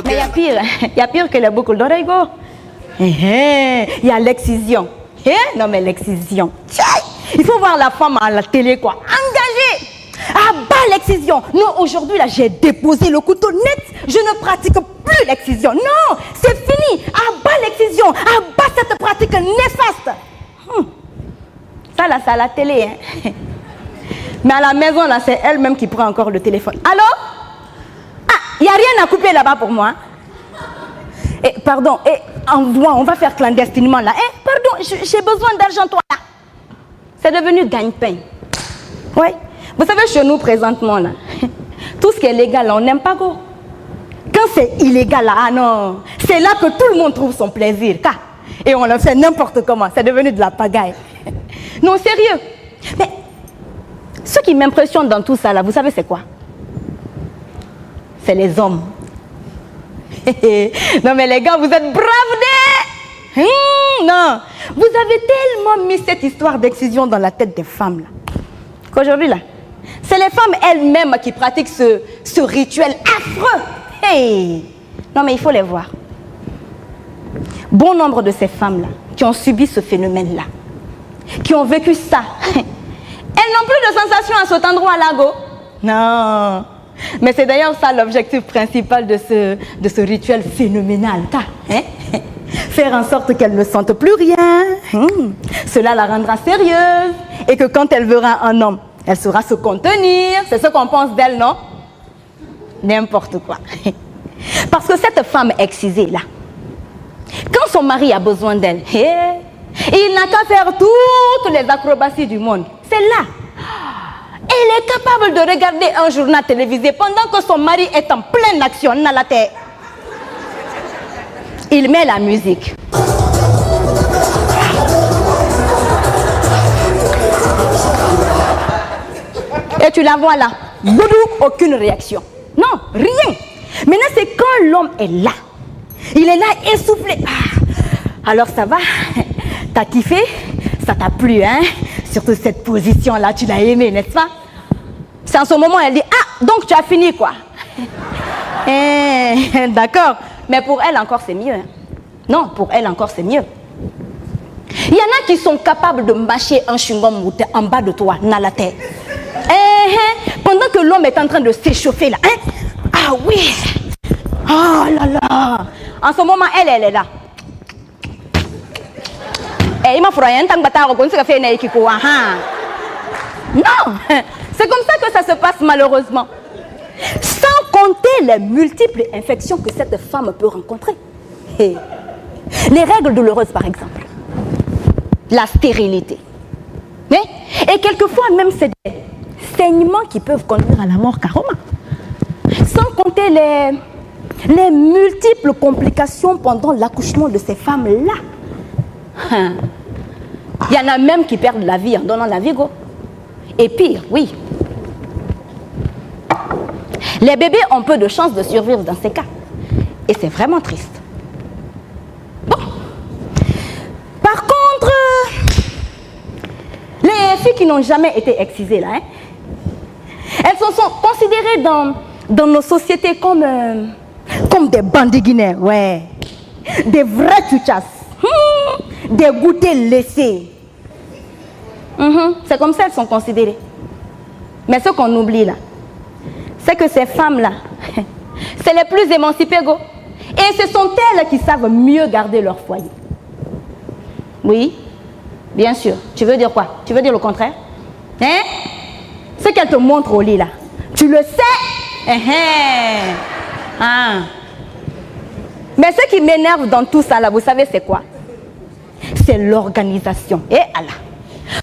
Mais il y a pire que les boucles d'oreilles, go. Il y a l'excision. Non mais l'excision. Il faut voir la femme à la télé, quoi. Engagée. Ah bah l'excision. Non, aujourd'hui là, j'ai déposé le couteau net. Je ne pratique plus l'excision. Non, c'est fini. Ah bah l'excision. Ah bah cette pratique néfaste. Ça là, c'est à la télé. Hein. Mais à la maison là, c'est elle-même qui prend encore le téléphone. Allô? Ah, il n'y a rien à couper là-bas pour moi. Et pardon, on va faire clandestinement là. Pardon, j'ai besoin d'argent toi là. C'est devenu gagne-pain. Oui. Vous savez, chez nous présentement là, tout ce qui est légal là, on n'aime pas go. Quand c'est illégal là, ah non, c'est là que tout le monde trouve son plaisir. Et on le fait n'importe comment. C'est devenu de la pagaille. Non, sérieux. Mais ce qui m'impressionne dans tout ça là, vous savez c'est quoi? C'est les hommes. Non mais les gars, vous êtes braves des... non, vous avez tellement mis cette histoire d'excision dans la tête des femmes là, qu'aujourd'hui là, c'est les femmes elles-mêmes qui pratiquent ce rituel affreux. Non mais il faut les voir. Bon nombre de ces femmes là qui ont subi ce phénomène là, qui ont vécu ça, elles n'ont plus de sensation à cet endroit là, go. Non. Mais c'est d'ailleurs ça l'objectif principal de ce rituel phénoménal. Faire en sorte qu'elle ne sente plus rien. Cela la rendra sérieuse. Et que quand elle verra un homme, elle saura se contenir. C'est ce qu'on pense d'elle, non? N'importe quoi. Parce que cette femme excisée là, quand son mari a besoin d'elle, il n'a qu'à faire toutes les acrobaties du monde. C'est là. Elle est capable de regarder un journal télévisé pendant que son mari est en pleine action dans la terre. Il met la musique. Et tu la vois là, boudou, aucune réaction. Non, rien. Maintenant c'est quand l'homme est là. Il est là essoufflé. Alors ça va? T'as kiffé? Ça t'a plu, hein? Surtout cette position-là, tu l'as aimée, n'est-ce pas? C'est en ce moment, elle dit, ah, donc tu as fini, quoi. D'accord. Mais pour elle encore, c'est mieux. Hein? Non, pour elle encore, c'est mieux. Il y en a qui sont capables de mâcher un chewing-gum en bas de toi, dans la tête. Pendant que l'homme est en train de s'échauffer, là. Hein? Ah oui. Oh là là. En ce moment, elle est là. Non, c'est comme ça que ça se passe malheureusement. Sans compter les multiples infections que cette femme peut rencontrer. Les règles douloureuses par exemple. La stérilité. Et quelquefois même c'est des saignements qui peuvent conduire à la mort carrément. Sans compter les multiples complications pendant l'accouchement de ces femmes-là. Il y en a même qui perdent la vie en donnant la vie, go. Et pire, oui. Les bébés ont peu de chances de survivre dans ces cas. Et c'est vraiment triste. Bon. Par contre, les filles qui n'ont jamais été excisées, là, elles sont considérées dans nos sociétés comme des bandiguinets, ouais. Des vrais tchouchas. Des goûters laissés. C'est comme ça qu'elles sont considérées. Mais ce qu'on oublie là, c'est que ces femmes-là, c'est les plus émancipées, go. Et ce sont elles qui savent mieux garder leur foyer. Oui, bien sûr. Tu veux dire quoi? Tu veux dire le contraire? Ce qu'elle te montre au lit là, tu le sais? Mais ce qui m'énerve dans tout ça là, vous savez c'est quoi? C'est l'organisation. Et Allah.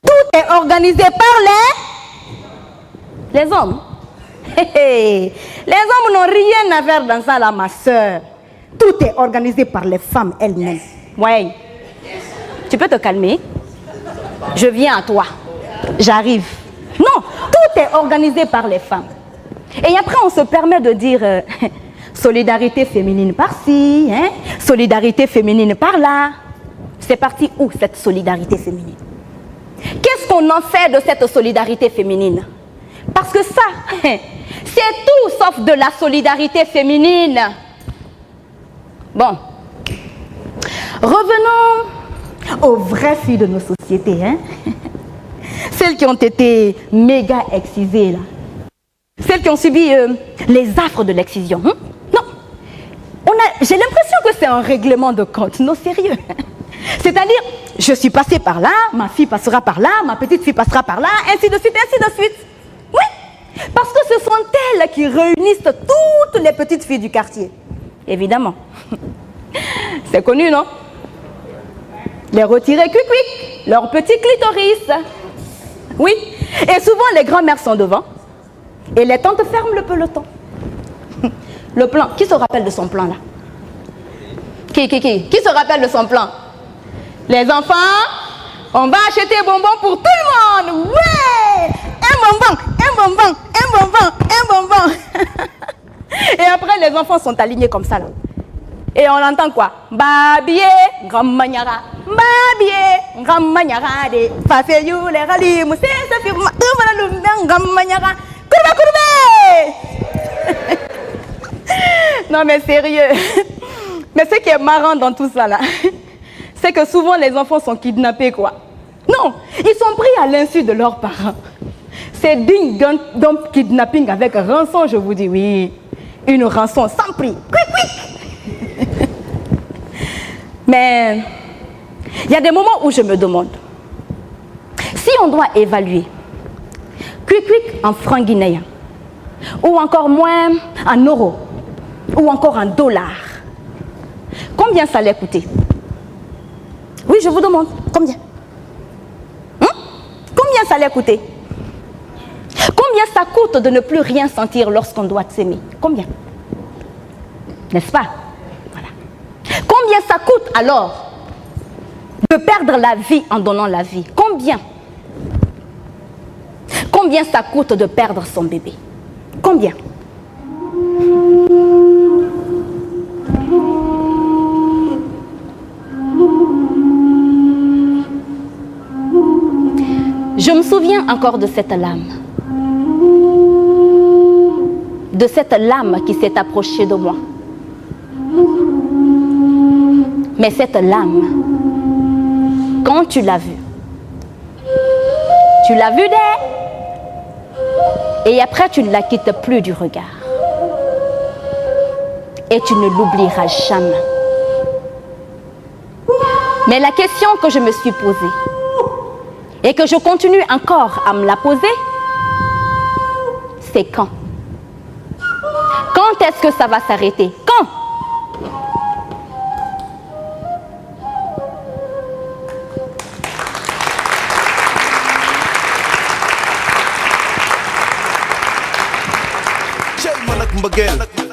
Tout est organisé par les hommes. Les hommes n'ont rien à faire dans ça là, ma soeur. Tout est organisé par les femmes elles-mêmes. Ouais. Tu peux te calmer? Je viens à toi. J'arrive. Non, tout est organisé par les femmes. Et après on se permet de dire solidarité féminine par-ci, solidarité féminine par-là. C'est parti où cette solidarité féminine? Qu'est-ce qu'on en fait de cette solidarité féminine? Parce que ça, si C'est tout sauf de la solidarité féminine. Bon. Revenons aux vraies filles de nos sociétés. Hein? Celles qui ont été méga excisées, là. Celles qui ont subi les affres de l'excision. Hein? Non. J'ai l'impression que c'est un règlement de compte. Non, sérieux. C'est-à-dire, je suis passée par là, ma fille passera par là, ma petite fille passera par là, ainsi de suite, ainsi de suite. Oui, parce que ce sont elles qui réunissent toutes les petites filles du quartier. Évidemment. C'est connu, non? Les retirer cuic-cuic, leur petit clitoris. Oui, et souvent les grand-mères sont devant et les tantes ferment le peloton. Le plan, qui se rappelle de son plan là? Qui se rappelle de son plan? Les enfants, on va acheter des bonbons pour tout le monde. Ouais! Un bonbon, un bonbon, un bonbon, un bonbon. Et après, les enfants sont alignés comme ça là. Et on entend quoi? Babié, grand maniara. Babié, grand maniara. De passer you les rallyes, moussé, ça fait grand maniara. Courbe, courbe! Non mais sérieux. Mais ce qui est marrant dans tout ça là, c'est que souvent les enfants sont kidnappés quoi. Non, ils sont pris à l'insu de leurs parents. C'est digne d'un kidnapping avec rançon, je vous dis, oui. Une rançon sans prix. Quick, quick. Mais il y a des moments où je me demande, si on doit évaluer, quick, quick en francs guinéens, ou encore moins en euros, ou encore en dollars, combien ça allait coûter? Oui, je vous demande, combien? Combien ça allait coûter? Combien ça coûte de ne plus rien sentir lorsqu'on doit s'aimer? Combien? N'est-ce pas? Voilà. Combien ça coûte alors de perdre la vie en donnant la vie? Combien? Combien ça coûte de perdre son bébé? Combien? Je me souviens encore de cette lame. De cette lame qui s'est approchée de moi. Mais cette lame, quand tu l'as vue, et après tu ne la quittes plus du regard. Et tu ne l'oublieras jamais. Mais la question que je me suis posée, et que je continue encore à me la poser, c'est quand? Quand est-ce que ça va s'arrêter? Quand? Jay Manak Mbagel.